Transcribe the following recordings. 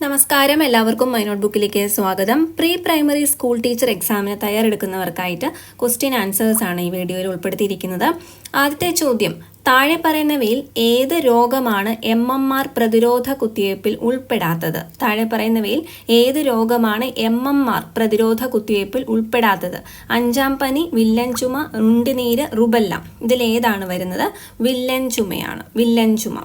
നമസ്കാരം, എല്ലാവർക്കും my not ബുക്കിലേക്ക് സ്വാഗതം. പ്രീ പ്രൈമറി സ്കൂൾ ടീച്ചർ എക്സാമിന് തയ്യാറെടുക്കുന്നവർക്കായിട്ട് ക്വസ്റ്റ്യൻ ആൻസേഴ്സ് ആണ് ഈ വീഡിയോയിൽ ഉൾപ്പെടുത്തിയിരിക്കുന്നത്. ആദ്യത്തെ ചോദ്യം, താഴെ പറയുന്നവയിൽ ഏത് രോഗമാണ് MMR പ്രതിരോധ കുത്തിവയ്പ്പിൽ ഉൾപ്പെടാത്തത്? താഴെ പറയുന്നവയിൽ ഏത് രോഗമാണ് MMR പ്രതിരോധ കുത്തിവയ്പ്പിൽ ഉൾപ്പെടാത്തത്? അഞ്ചാം പനി, വില്ലൻ ചുമ, ഉണ്ടിനീര്, റുബല്ല. ഇതിലേതാണ് വരുന്നത്? വില്ലൻ ചുമയാണ്. വില്ലൻ ചുമ.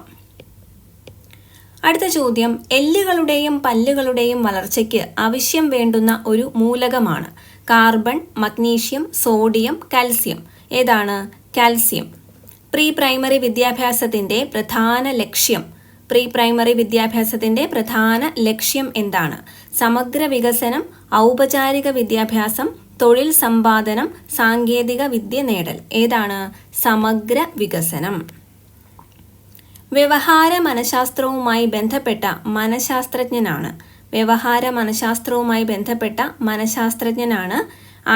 അടുത്ത ചോദ്യം, എല്ലുകളുടെയും പല്ലുകളുടെയും വളർച്ചയ്ക്ക് ആവശ്യം വേണ്ടുന്ന ഒരു മൂലകമാണ് കാർബൺ, മഗ്നീഷ്യം, സോഡിയം, കാൽസ്യം. ഏതാണ്? കാൽസ്യം. പ്രീ പ്രൈമറി വിദ്യാഭ്യാസത്തിന്റെ പ്രധാന ലക്ഷ്യം എന്താണ്? സമഗ്ര വികസനം, ഔപചാരിക വിദ്യാഭ്യാസം, തൊഴിൽ സമ്പാദനം, സാങ്കേതിക വിദ്യ നേടൽ. ഏതാണ്? സമഗ്ര വികസനം. വ്യവഹാര മനഃശാസ്ത്രവുമായി ബന്ധപ്പെട്ട മനഃശാസ്ത്രജ്ഞനാണ്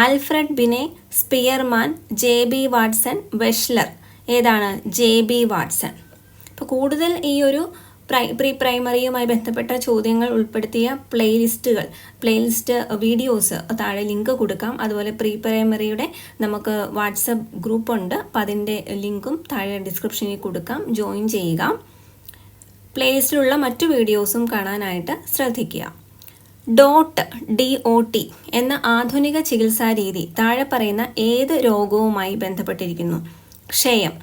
Alfred Binet, Spearman, JB Watson, Wechsler. ഏതാണ്? JB Watson. ഇപ്പോൾ കൂടുതൽ ഈ ഒരു പ്രീ പ്രൈമറിയുമായി ബന്ധപ്പെട്ട ചോദ്യങ്ങൾ ഉൾപ്പെടുത്തിയ പ്ലേലിസ്റ്റ് വീഡിയോസ് താഴെ ലിങ്ക് കൊടുക്കാം. അതുപോലെ പ്രീ പ്രൈമറിയുടെ നമുക്ക് വാട്സപ്പ് ഗ്രൂപ്പ് ഉണ്ട്. അപ്പോൾ അതിൻ്റെ ലിങ്കും താഴെ ഡിസ്ക്രിപ്ഷനിൽ കൊടുക്കാം. ജോയിൻ ചെയ്യുക. പ്ലേലിസ്റ്റിലുള്ള മറ്റു വീഡിയോസും കാണാനായിട്ട് ശ്രദ്ധിക്കുക. DOT എന്ന ആധുനിക ചികിത്സാ രീതി താഴെ പറയുന്ന ഏത് രോഗവുമായി ബന്ധപ്പെട്ടിരിക്കുന്നു? ക്ഷയം.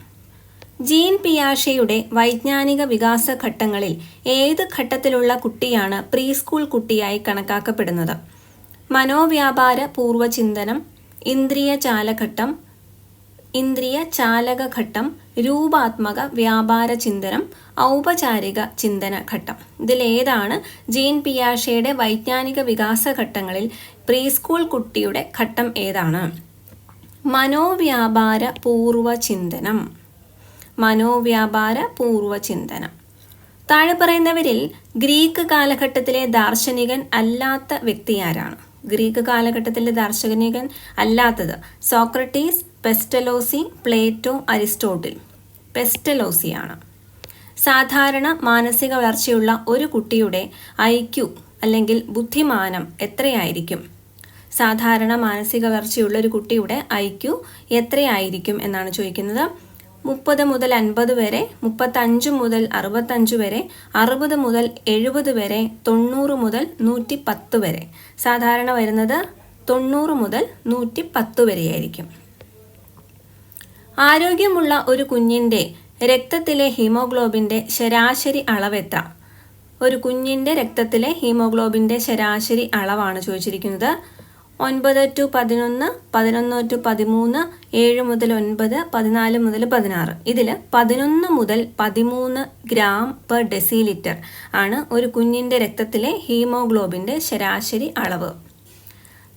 ജീൻ പിയാഷെയുടെ വൈജ്ഞാനിക വികാസ ഘട്ടങ്ങളിൽ ഏത് ഘട്ടത്തിലുള്ള കുട്ടിയാണ് പ്രീ സ്കൂൾ കുട്ടിയായി കണക്കാക്കപ്പെടുന്നത്? മനോവ്യാപാര പൂർവ്വചിന്തനം, ഇന്ദ്രിയ ചാലകഘട്ടം, രൂപാത്മക വ്യാപാര ചിന്തനം, ഔപചാരിക ചിന്തന ഘട്ടം. ഇതിലേതാണ് ജീൻ പിയാഷെയുടെ വൈജ്ഞാനിക വികാസ ഘട്ടങ്ങളിൽ പ്രീ സ്കൂൾ കുട്ടിയുടെ ഘട്ടം ഏതാണ്? മനോവ്യാപാര പൂർവ്വചിന്തനം. താഴെ പറയുന്നവരിൽ ഗ്രീക്ക് കാലഘട്ടത്തിലെ ദാർശനികൻ അല്ലാത്ത വ്യക്തി ആരാണ്? Socrates, Pestalozzi, Plato, Aristotle. പെസ്റ്റലോസിയാണ്. സാധാരണ മാനസിക വളർച്ചയുള്ള ഒരു കുട്ടിയുടെ IQ അല്ലെങ്കിൽ ബുദ്ധിമാനം എത്രയായിരിക്കും? സാധാരണ മാനസിക വളർച്ചയുള്ള ഒരു കുട്ടിയുടെ IQ എത്രയായിരിക്കും എന്നാണ് ചോദിക്കുന്നത്. 30 മുതൽ 50 വരെ, 35 മുതൽ 65 വരെ, 60 മുതൽ 70 വരെ, 90 മുതൽ 110 വരെ. സാധാരണ വരുന്നത് 90 മുതൽ 110 വരെയായിരിക്കും. ആരോഗ്യമുള്ള ഒരു കുഞ്ഞിൻ്റെ രക്തത്തിലെ ഹീമോഗ്ലോബിൻ്റെ ശരാശരി അളവ് എത്ര? ഒരു കുഞ്ഞിൻ്റെ രക്തത്തിലെ ഹീമോഗ്ലോബിൻ്റെ ശരാശരി അളവാണ് ചോദിച്ചിരിക്കുന്നത്. 9 to 11, 11 to 13, 7 മുതൽ 9, 14 മുതൽ 16. ഇതിൽ 11 മുതൽ 13 ഗ്രാം പെർ ഡെസിലിറ്റർ ആണ് ഒരു കുഞ്ഞിൻ്റെ രക്തത്തിലെ ഹീമോഗ്ലോബിൻ്റെ ശരാശരി അളവ്.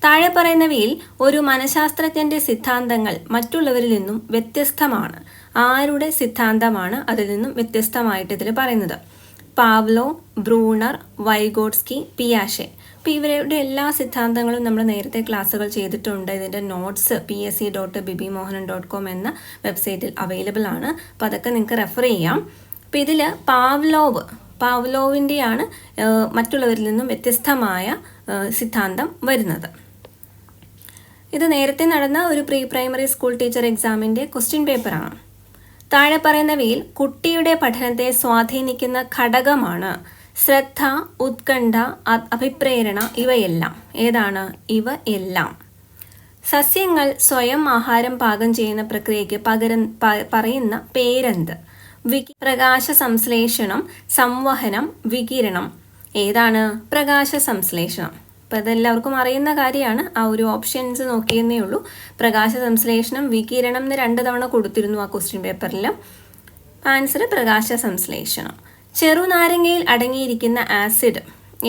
താഴെ പറയുന്നവയിൽ ഒരു മനഃശാസ്ത്രജ്ഞൻ്റെ സിദ്ധാന്തങ്ങൾ മറ്റുള്ളവരിൽ നിന്നും വ്യത്യസ്തമാണ്. ആരുടെ സിദ്ധാന്തമാണ് അതിൽ നിന്നും വ്യത്യസ്തമായിട്ട് ഇതിൽ പറയുന്നത്? പാവ്ലോ, ബ്രൂണർ, വൈഗോട്സ്കി, പിയാഷെ. അപ്പോൾ ഇവരുടെ എല്ലാ സിദ്ധാന്തങ്ങളും നമ്മൾ നേരത്തെ ക്ലാസ്സുകൾ ചെയ്തിട്ടുണ്ട്. ഇതിൻ്റെ നോട്ട്സ് psc.bibimohanan.com എന്ന വെബ്സൈറ്റിൽ അവൈലബിൾ ആണ്. അപ്പോൾ അതൊക്കെ നിങ്ങൾക്ക് റെഫർ ചെയ്യാം. അപ്പോൾ ഇതിൽ പാവ്ലോവിൻ്റെയാണ് മറ്റുള്ളവരിൽ നിന്നും വ്യത്യസ്തമായ സിദ്ധാന്തം വരുന്നത്. ഇത് നേരത്തെ നടന്ന ഒരു പ്രീ പ്രൈമറി സ്കൂൾ ടീച്ചർ എക്സാമിൻ്റെ ക്വസ്റ്റ്യൻ പേപ്പറാണ്. താഴെ പറയുന്നവയിൽ കുട്ടിയുടെ പഠനത്തെ സ്വാധീനിക്കുന്ന ഘടകമാണ് ശ്രദ്ധ, ഉത്കണ്ഠ, അഭിപ്രേരണ. ഇവയെല്ലാം ഏതാണ്? ഇവ എല്ലാം. സസ്യങ്ങൾ സ്വയം ആഹാരം പാകം ചെയ്യുന്ന പ്രക്രിയയ്ക്ക് പറയുന്ന പേരെന്ത്? പ്രകാശ സംശ്ലേഷണം, സംവഹനം, വികിരണം. ഏതാണ്? പ്രകാശ സംശ്ലേഷണം. അപ്പോൾ അതെല്ലാവർക്കും അറിയുന്ന കാര്യമാണ്. ആ ഒരു ഓപ്ഷൻസ് നോക്കിയെന്നേ ഉള്ളൂ. പ്രകാശ സംശ്ലേഷണം, വികിരണം എന്ന് 2 തവണ കൊടുത്തിരുന്നു ആ ക്വസ്റ്റ്യൻ പേപ്പറിൽ. ആൻസർ പ്രകാശ സംശ്ലേഷണം. ചെറുനാരങ്ങയിൽ അടങ്ങിയിരിക്കുന്ന ആസിഡ്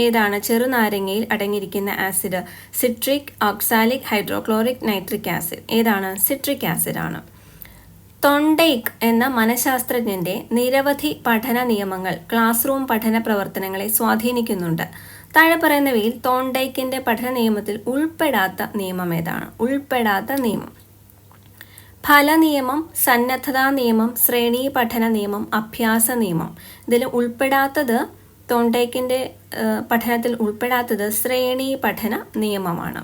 ഏതാണ്? ചെറുനാരങ്ങയിൽ അടങ്ങിയിരിക്കുന്ന acid citric, oxalic, hydrochloric, nitric acid. ഏതാണ്? സിട്രിക് ആസിഡ് ആണ്. തോണ്ടൈക്ക് എന്ന മനഃശാസ്ത്രജ്ഞൻ്റെ നിരവധി പഠന നിയമങ്ങൾ ക്ലാസ് റൂം പഠന പ്രവർത്തനങ്ങളെ സ്വാധീനിക്കുന്നുണ്ട്. താഴെ പറയുന്നവയിൽ തോണ്ടൈക്കിൻ്റെ പഠന നിയമത്തിൽ ഉൾപ്പെടാത്ത നിയമം ഏതാണ്? ഫലനിയമം, സന്നദ്ധതാ നിയമം, ശ്രേണീ പഠന നിയമം, അഭ്യാസ നിയമം. ഇതിൽ ഉൾപ്പെടാത്തത് തോണ്ടേക്കിൻ്റെ പഠനത്തിൽ ഉൾപ്പെടാത്തത് ശ്രേണി പഠന നിയമമാണ്.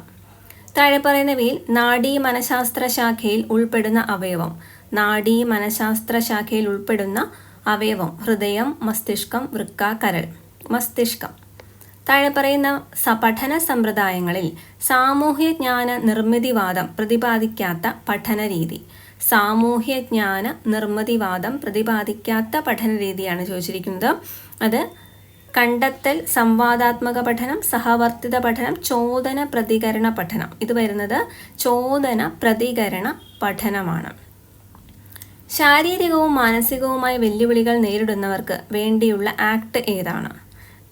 താഴെ പറയുന്നവയിൽ നാഡീ മനഃശാസ്ത്ര ശാഖയിൽ ഉൾപ്പെടുന്ന അവയവം. നാഡീ മനഃശാസ്ത്ര ശാഖയിൽ ഉൾപ്പെടുന്ന അവയവം ഹൃദയം, മസ്തിഷ്കം, വൃക്ക, കരൾ. മസ്തിഷ്കം. താഴെ പറയുന്ന പഠന സമ്പ്രദായങ്ങളിൽ സാമൂഹ്യജ്ഞാന നിർമ്മിതിവാദം പ്രതിപാദിക്കാത്ത പഠനരീതി. സാമൂഹ്യജ്ഞാന നിർമ്മിതിവാദം പ്രതിപാദിക്കാത്ത പഠനരീതിയാണ് ചോദിച്ചിരിക്കുന്നത്. അത് കണ്ടെത്തൽ, സംവാദാത്മക പഠനം, സഹവർത്തിത പഠനം, ചോദന പ്രതികരണ പഠനം. ഇത് വരുന്നത് ചോദന പ്രതികരണ പഠനമാണ്. ശാരീരികവും മാനസികവുമായ വെല്ലുവിളികൾ നേരിടുന്നവർക്ക് വേണ്ടിയുള്ള ആക്ട് ഏതാണ്?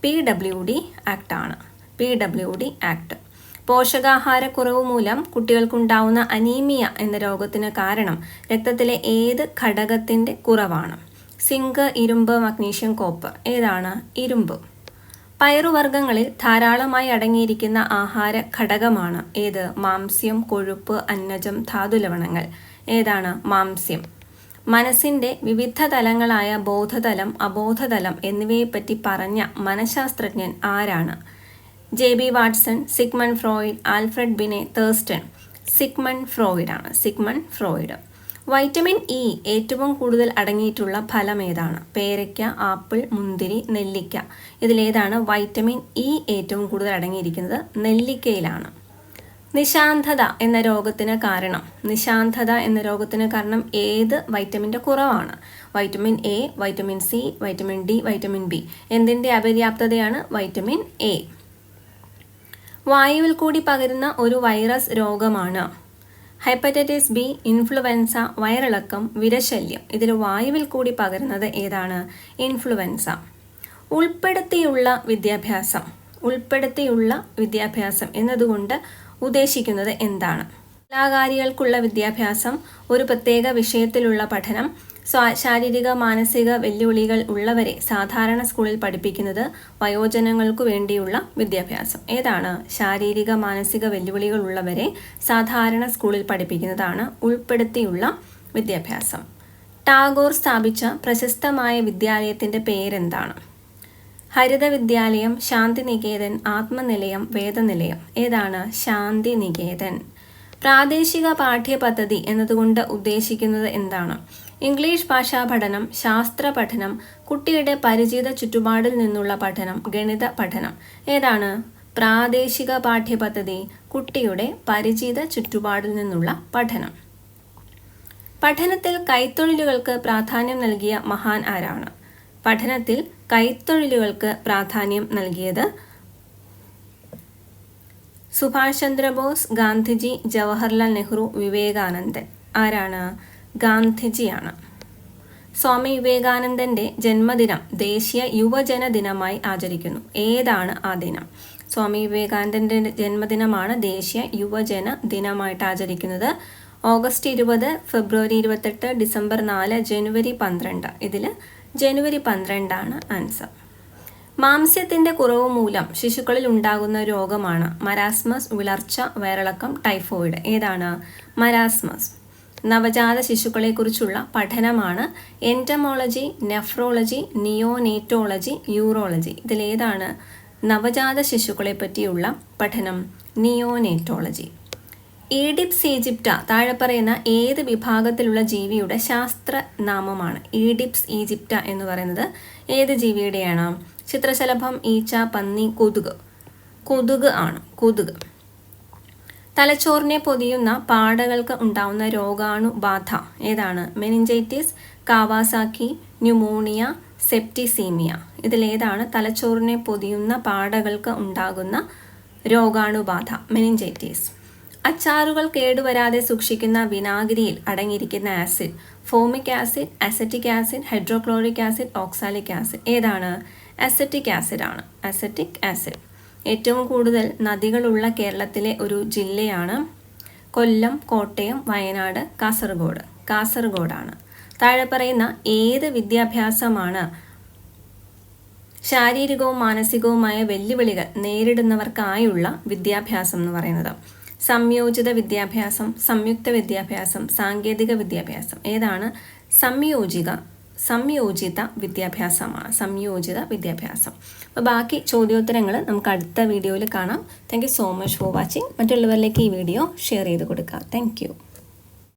PWD ആക്ട് ആണ്. PWD act. പോഷകാഹാരക്കുറവ് മൂലം കുട്ടികൾക്കുണ്ടാവുന്ന അനീമിയ എന്ന രോഗത്തിന് കാരണം രക്തത്തിലെ ഏത് ഘടകത്തിൻ്റെ കുറവാണ്? സിങ്ക്, ഇരുമ്പ്, മഗ്നീഷ്യം, കോപ്പർ. ഏതാണ്? ഇരുമ്പ്. പയറുവർഗ്ഗങ്ങളിൽ ധാരാളമായി അടങ്ങിയിരിക്കുന്ന ആഹാര ഘടകമാണ് ഏത്? മാംസ്യം, കൊഴുപ്പ്, അന്നജം, ധാതുലവണങ്ങൾ. ഏതാണ്? മാംസ്യം. മനസ്സിൻ്റെ വിവിധ തലങ്ങളായ ബോധതലം, അബോധതലം എന്നിവയെപ്പറ്റി പറഞ്ഞ മനഃശാസ്ത്രജ്ഞൻ ആരാണ്? JB Watson, Sigmund Freud, Alfred Binet, Thurstone. Sigmund Freud ആണ്. Sigmund Freud. വൈറ്റമിൻ ഇ ഏറ്റവും കൂടുതൽ അടങ്ങിയിട്ടുള്ള ഫലം ഏതാണ്? പേരയ്ക്ക, ആപ്പിൾ, മുന്തിരി, നെല്ലിക്ക. ഇതിലേതാണ് വൈറ്റമിൻ ഇ ഏറ്റവും കൂടുതൽ അടങ്ങിയിരിക്കുന്നത്? നെല്ലിക്കയിലാണ്. നിശാന്തത എന്ന രോഗത്തിന് കാരണം. നിശാന്തത എന്ന രോഗത്തിന് കാരണം ഏത് വൈറ്റമിൻ്റെ കുറവാണ്? Vitamin A, vitamin C, vitamin D, vitamin B. എന്തിൻ്റെ അപര്യാപ്തതയാണ്? Vitamin A. വായുവിൽ കൂടി പകരുന്ന ഒരു വൈറസ് രോഗമാണ് ഹെപ്പറ്റൈറ്റിസ് ബി, ഇൻഫ്ലുവൻസ, വയറിളക്കം, വിരശല്യം. ഇതിൽ വായുവിൽ കൂടി പകരുന്നത് ഏതാണ്? ഇൻഫ്ലുവൻസ. ഉൾപ്പെടുത്തിയുള്ള വിദ്യാഭ്യാസം. ഉൾപ്പെടുത്തിയുള്ള വിദ്യാഭ്യാസം എന്നതുകൊണ്ട് ഉദ്ദേശിക്കുന്നത് എന്താണ്? കലാകാരികൾക്കുള്ള വിദ്യാഭ്യാസം, ഒരു പ്രത്യേക വിഷയത്തിലുള്ള പഠനം, ശാരീരിക മാനസിക വെല്ലുവിളികൾ ഉള്ളവരെ സാധാരണ സ്കൂളിൽ പഠിപ്പിക്കുന്നത്, വയോജനങ്ങൾക്കു വേണ്ടിയുള്ള വിദ്യാഭ്യാസം. ഏതാണ്? ശാരീരിക മാനസിക വെല്ലുവിളികൾ ഉള്ളവരെ സാധാരണ സ്കൂളിൽ പഠിപ്പിക്കുന്നതാണ് ഉൾപ്പെടുത്തിയുള്ള വിദ്യാഭ്യാസം. ടാഗോർ സ്ഥാപിച്ച പ്രശസ്തമായ വിദ്യാലയത്തിൻ്റെ പേരെന്താണ്? ഹരിത വിദ്യാലയം, ശാന്തിനികേതൻ, ആത്മനിലയം, വേദനിലയം. ഏതാണ്? ശാന്തിനികേതൻ. പ്രാദേശിക പാഠ്യപദ്ധതി എന്നതുകൊണ്ട് ഉദ്ദേശിക്കുന്നത് എന്താണ്? ഇംഗ്ലീഷ് ഭാഷാ പഠനം, ശാസ്ത്ര പഠനം, കുട്ടിയുടെ പരിചിത ചുറ്റുപാടിൽ നിന്നുള്ള പഠനം, ഗണിത പഠനം. ഏതാണ്? പ്രാദേശിക പാഠ്യപദ്ധതി, കുട്ടിയുടെ പരിചിത ചുറ്റുപാടിൽ നിന്നുള്ള പഠനം. പഠനത്തിൽ കൈത്തൊഴിലുകൾക്ക് പ്രാധാന്യം നൽകിയ മഹാൻ ആരാണ്? പഠനത്തിൽ കൈത്തൊഴിലുകൾക്ക് പ്രാധാന്യം നൽകിയത് സുഭാഷ് ചന്ദ്രബോസ്, ഗാന്ധിജി, ജവഹർലാൽ നെഹ്റു, വിവേകാനന്ദൻ. ആരാണ്? ഗാന്ധിജിയാണ്. സ്വാമി വിവേകാനന്ദൻ്റെ ജന്മദിനം ദേശീയ യുവജന ദിനമായി ആചരിക്കുന്നു. ഏതാണ് ആ ദിനം? സ്വാമി വിവേകാനന്ദൻ്റെ ജന്മദിനമാണ് ദേശീയ യുവജന ദിനമായിട്ട് ആചരിക്കുന്നത്. ഓഗസ്റ്റ് 20, ഫെബ്രുവരി 28, ഡിസംബർ 4, ജനുവരി 12. ഇതിൽ ജനുവരി 12 ആൻസർ. മാംസ്യത്തിൻ്റെ കുറവ് മൂലം ശിശുക്കളിൽ ഉണ്ടാകുന്ന രോഗമാണ് മരാസ്മസ്, വിളർച്ച, വയറിളക്കം, ടൈഫോയിഡ്. ഏതാണ്? മരാസ്മസ്. നവജാത ശിശുക്കളെക്കുറിച്ചുള്ള പഠനമാണ് എൻറ്റമോളജി, നെഫ്രോളജി, നിയോനേറ്റോളജി, യൂറോളജി. ഇതിലേതാണ് നവജാത ശിശുക്കളെ പറ്റിയുള്ള പഠനം? നിയോനേറ്റോളജി. ഈഡിപ്സ് ഈജിപ്റ്റ താഴെ പറയുന്ന ഏത് വിഭാഗത്തിലുള്ള ജീവിയുടെ ശാസ്ത്രനാമമാണ്? ഈഡിപ്സ് ഈജിപ്റ്റ എന്ന് പറയുന്നത് ഏത് ജീവിയുടെയാണ്? ചിത്രശലഭം, ഈച്ച, പന്നി, കൊതുക്. കൊതുക് ആണ്. കൊതുക്. തലച്ചോറിനെ പൊതിയുന്ന പാടകൾക്ക് ഉണ്ടാവുന്ന രോഗാണുബാധ ഏതാണ്? Meningitis, Kawasaki, pneumonia, septicaemia. ഇതിലേതാണ് തലച്ചോറിനെ പൊതിയുന്ന പാടകൾക്ക് ഉണ്ടാകുന്ന രോഗാണുബാധ? മെനിഞ്ചൈറ്റിസ്. അച്ചാറുകൾ കേടുവരാതെ സൂക്ഷിക്കുന്ന വിനാഗിരിയിൽ അടങ്ങിയിരിക്കുന്ന acid? Formic acid, acetic acid, hydrochloric acid, oxalic acid. ഏതാണ്? അസറ്റിക് ആസിഡ് ആണ്. Acetic acid. ഏറ്റവും കൂടുതൽ നദികളുള്ള കേരളത്തിലെ ഒരു ജില്ലയാണ് കൊല്ലം, കോട്ടയം, വയനാട്, കാസർഗോഡ്. കാസർഗോഡാണ്. താഴെ പറയുന്ന ഏത് വിദ്യാഭ്യാസമാണ് ശാരീരികവും മാനസികവുമായ വെല്ലുവിളികൾ നേരിടുന്നവർക്കായുള്ള വിദ്യാഭ്യാസം എന്ന് പറയുന്നത്? സംയോജിത വിദ്യാഭ്യാസം, സംയുക്ത വിദ്യാഭ്യാസം, സാങ്കേതിക വിദ്യാഭ്യാസം. ഏതാണ്? സംയോജിത വിദ്യാഭ്യാസമാണ്. സംയോജിത വിദ്യാഭ്യാസം. അപ്പോൾ ബാക്കി ചോദ്യോത്തരങ്ങൾ നമുക്ക് അടുത്ത വീഡിയോയിൽ കാണാം. Thank you so much for watching. മറ്റുള്ളവരിലേക്ക് ഈ വീഡിയോ ഷെയർ ചെയ്ത് കൊടുക്കുക. Thank you.